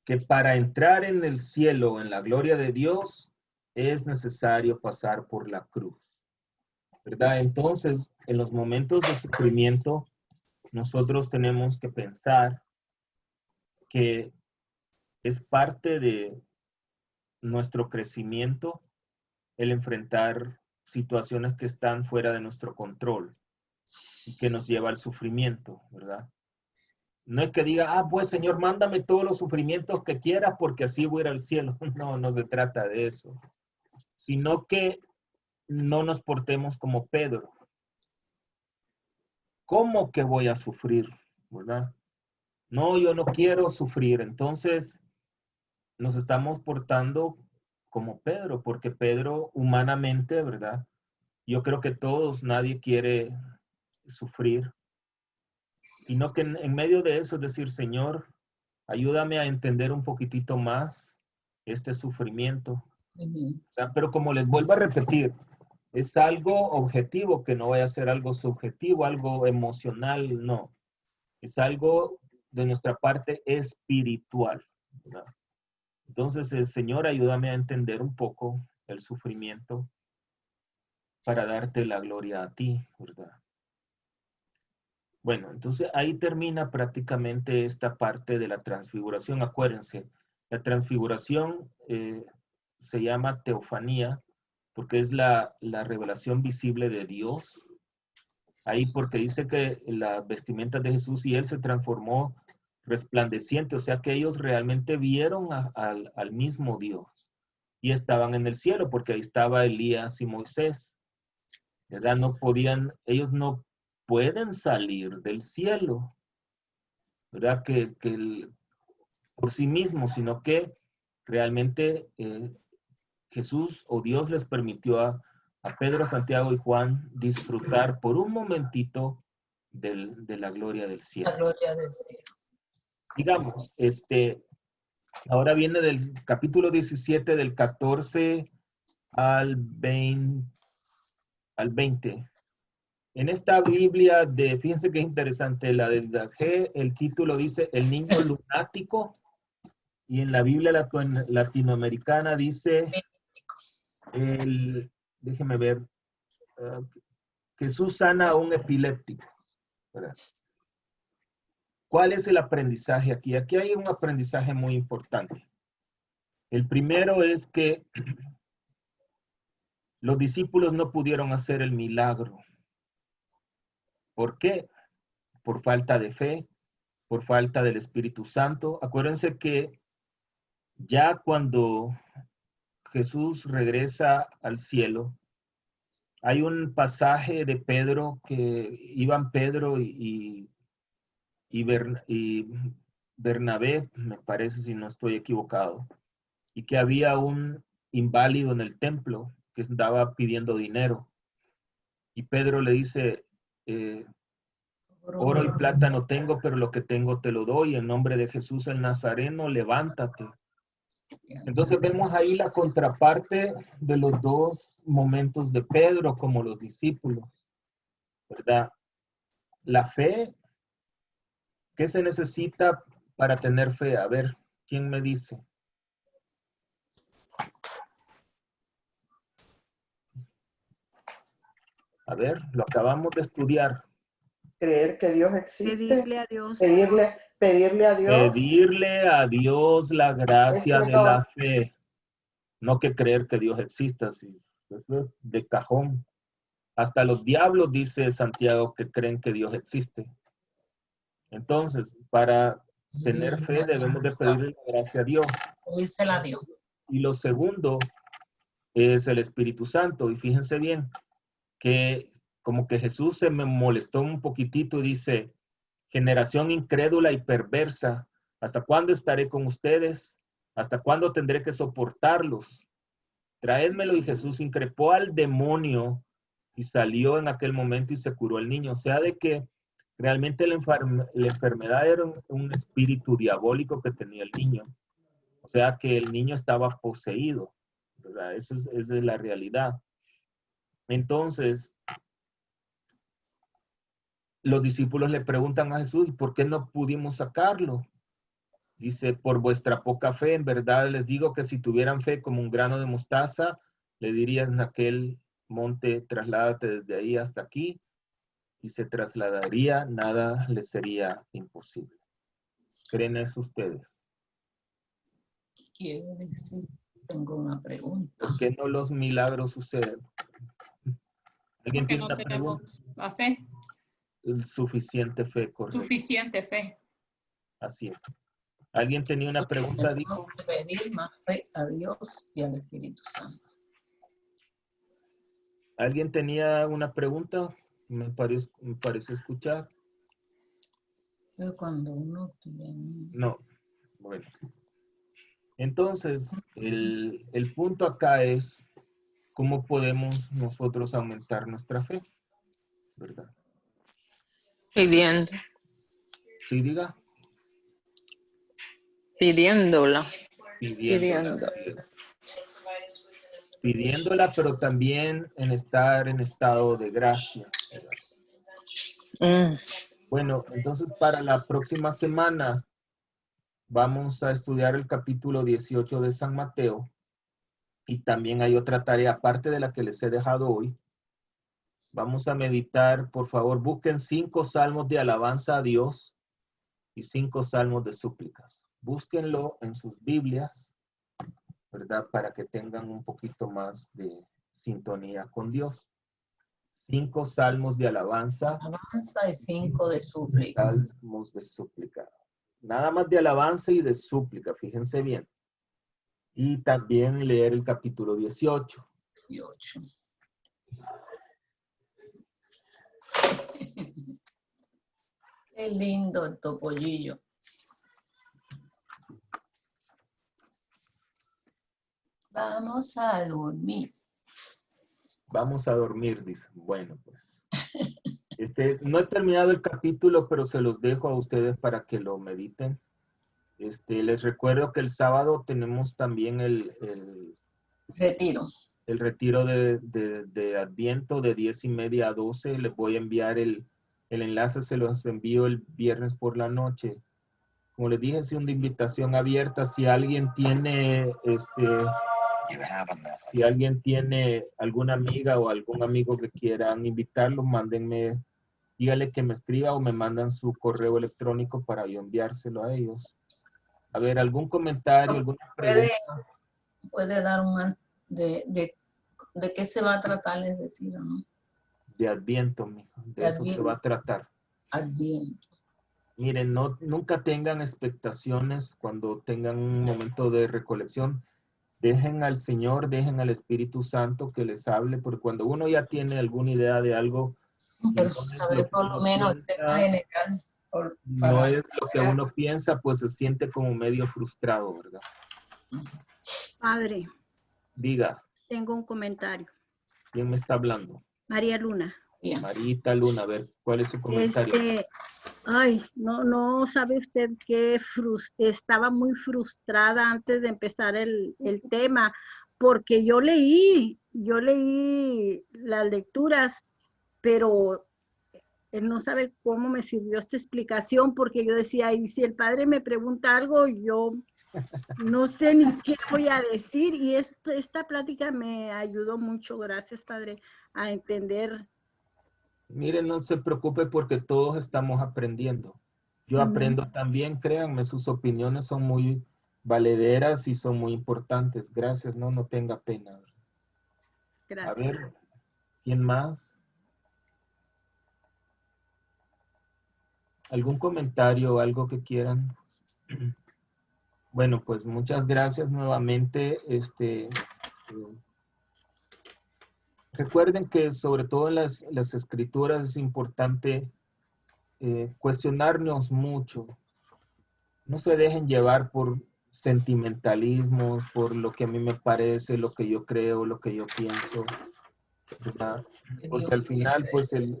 que para entrar en el cielo, en la gloria de Dios, es necesario pasar por la cruz, ¿verdad? Entonces, en los momentos de sufrimiento, nosotros tenemos que pensar que es parte de nuestro crecimiento el enfrentar situaciones que están fuera de nuestro control y que nos lleva al sufrimiento, ¿verdad? No es que diga, pues Señor, mándame todos los sufrimientos que quieras porque así voy a ir al cielo. No, no se trata de eso. Sino que no nos portemos como Pedro. ¿Cómo que voy a sufrir? ¿Verdad? No, yo no quiero sufrir. Entonces nos estamos portando como Pedro, porque Pedro humanamente, ¿verdad? Yo creo que todos, nadie quiere sufrir. Sino que en medio de eso es decir, Señor, ayúdame a entender un poquitito más este sufrimiento. O sea, pero como les vuelvo a repetir, es algo objetivo, que no vaya a ser algo subjetivo, algo emocional, no. Es algo de nuestra parte espiritual, ¿verdad? Entonces, el Señor, ayúdame a entender un poco el sufrimiento para darte la gloria a ti, ¿verdad? Bueno, entonces ahí termina prácticamente esta parte de la transfiguración. Acuérdense, la transfiguración se llama teofanía porque es la revelación visible de Dios. Ahí porque dice que las vestimentas de Jesús y Él se transformó resplandeciente, o sea que ellos realmente vieron al mismo Dios y estaban en el cielo porque ahí estaba Elías y Moisés, ¿verdad? No podían, ellos no pueden salir del cielo, ¿verdad? Por sí mismos, sino que realmente Jesús o Dios les permitió a Pedro, Santiago y Juan disfrutar por un momentito de la gloria del cielo. La gloria del cielo. Digamos, ahora viene del capítulo 17, del 14 al 20. En esta Biblia fíjense que es interesante, la de Didaché, el título dice El niño lunático, y en la Biblia latinoamericana dice, déjeme ver, Jesús sana a un epiléptico, ¿verdad? ¿Cuál es el aprendizaje aquí? Aquí hay un aprendizaje muy importante. El primero es que los discípulos no pudieron hacer el milagro. ¿Por qué? Por falta de fe, por falta del Espíritu Santo. Acuérdense que ya cuando Jesús regresa al cielo, hay un pasaje de Pedro que iban Pedro y Bernabé, me parece si no estoy equivocado, y que había un inválido en el templo que andaba pidiendo dinero. Y Pedro le dice, oro y plata no tengo, pero lo que tengo te lo doy. En nombre de Jesús el Nazareno, levántate. Entonces vemos ahí la contraparte de los dos momentos de Pedro como los discípulos, ¿verdad? La fe, ¿qué se necesita para tener fe? A ver, ¿quién me dice? A ver, lo acabamos de estudiar. Creer que Dios existe. Pedirle a Dios. Pedirle a Dios. Pedirle a Dios la gracia de la fe. No que creer que Dios exista, eso es de cajón. Hasta los diablos, dice Santiago, que creen que Dios existe. Entonces, para tener fe debemos de pedirle la gracia a Dios. Pedírsela a Dios. Y lo segundo es el Espíritu Santo. Y fíjense bien, que como que Jesús se me molestó un poquitito y dice, generación incrédula y perversa, ¿hasta cuándo estaré con ustedes? ¿Hasta cuándo tendré que soportarlos? Traédmelo. Y Jesús increpó al demonio y salió en aquel momento y se curó el niño. O sea, de que realmente la enfermedad era un espíritu diabólico que tenía el niño. O sea, que el niño estaba poseído, ¿verdad? Esa es la realidad. Entonces, los discípulos le preguntan a Jesús, ¿por qué no pudimos sacarlo? Dice, por vuestra poca fe, en verdad les digo que si tuvieran fe como un grano de mostaza, le dirían a aquel monte, trasládate desde ahí hasta aquí, y se trasladaría, nada les sería imposible. ¿Creen eso ustedes? Quiero decir, tengo una pregunta. ¿Por qué no los milagros suceden? ¿Alguien Porque tiene no una pregunta? tenemos la fe, Suficiente fe, correcto. suficiente fe. Así es. ¿Alguien tenía una pregunta? Tenemos que pedir más fe a Dios y al Espíritu Santo. ¿Alguien tenía una pregunta? Me pareció escuchar. Pero cuando uno tiene... No. Bueno. Entonces, el punto acá es cómo podemos nosotros aumentar nuestra fe, ¿verdad? Pidiendo. Sí, diga. Pidiéndola. Pidiéndola. Pidiéndola, pero también en estar en estado de gracia, ¿verdad? Bueno, entonces para la próxima semana vamos a estudiar el capítulo 18 de San Mateo. Y también hay otra tarea aparte de la que les he dejado hoy. Vamos a meditar, por favor, busquen 5 salmos de alabanza a Dios y 5 salmos de súplicas. Búsquenlo en sus Biblias, ¿verdad? Para que tengan un poquito más de sintonía con Dios. 5 salmos de alabanza. Alabanza y 5 de súplica. Salmos de súplica. Nada más de alabanza y de súplica, fíjense bien. Y también leer el capítulo 18. 18. Qué lindo el topollillo. Vamos a dormir. Vamos a dormir, dice. Bueno, pues. No he terminado el capítulo, pero se los dejo a ustedes para que lo mediten. Les recuerdo que el sábado tenemos también el Retiro. El retiro de Adviento de 10:30 a 12. Les voy a enviar el enlace, se los envío el viernes por la noche. Como les dije, es una invitación abierta. Si alguien tiene si alguien tiene alguna amiga o algún amigo que quieran invitarlo, mándenme, dígale que me escriba o me mandan su correo electrónico para yo enviárselo a ellos. A ver, ¿algún comentario, alguna pregunta? puede dar de qué se va a tratar el retiro, ¿no? De Adviento, mijo. De eso se va a tratar. Adviento. Miren, nunca tengan expectaciones cuando tengan un momento de recolección. Dejen al Señor, dejen al Espíritu Santo que les hable, porque cuando uno ya tiene alguna idea de algo, Pero no es saber lo que por lo uno menos el piensa, tema general. no es lo que uno piensa, pues se siente como medio frustrado, ¿verdad? Padre, Diga, tengo un comentario. ¿quién me está hablando? María Luna. Bien. Marita Luna, a ver, ¿cuál es su comentario? No sabe usted que estaba muy frustrada antes de empezar el tema, porque yo leí las lecturas, pero él no sabe cómo me sirvió esta explicación, porque yo decía, y si el padre me pregunta algo, yo no sé ni qué voy a decir, y esta plática me ayudó mucho, gracias padre, a entender. Miren, no se preocupe porque todos estamos aprendiendo. Yo aprendo también, créanme, sus opiniones son muy valederas y son muy importantes. Gracias, no tenga pena. Gracias. A ver, ¿quién más? ¿Algún comentario o algo que quieran? Bueno, pues muchas gracias nuevamente. Recuerden que sobre todo en las escrituras es importante cuestionarnos mucho. No se dejen llevar por sentimentalismos, por lo que a mí me parece, lo que yo creo, lo que yo pienso, ¿verdad? Porque al final, pues el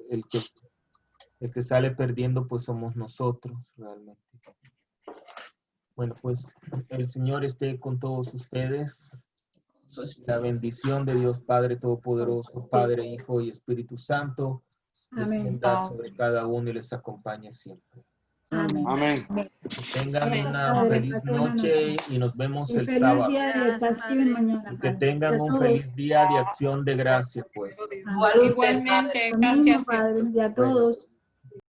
que sale perdiendo, pues somos nosotros realmente. Bueno, pues el Señor esté con todos ustedes. La bendición de Dios Padre Todopoderoso, Padre, Hijo y Espíritu Santo, descienda sobre cada uno y les acompañe siempre. Amén. Amén. Tengan Amén. una Padre, feliz pase buena noche y nos vemos Y el feliz sábado. día de Gracias, Thanksgiving padre. mañana. Y que Padre. tengan A un todos. feliz día de acción de gracias, pues. Igual usted, Igualmente, Lo mismo, gracias. Padre, y a Bueno. todos.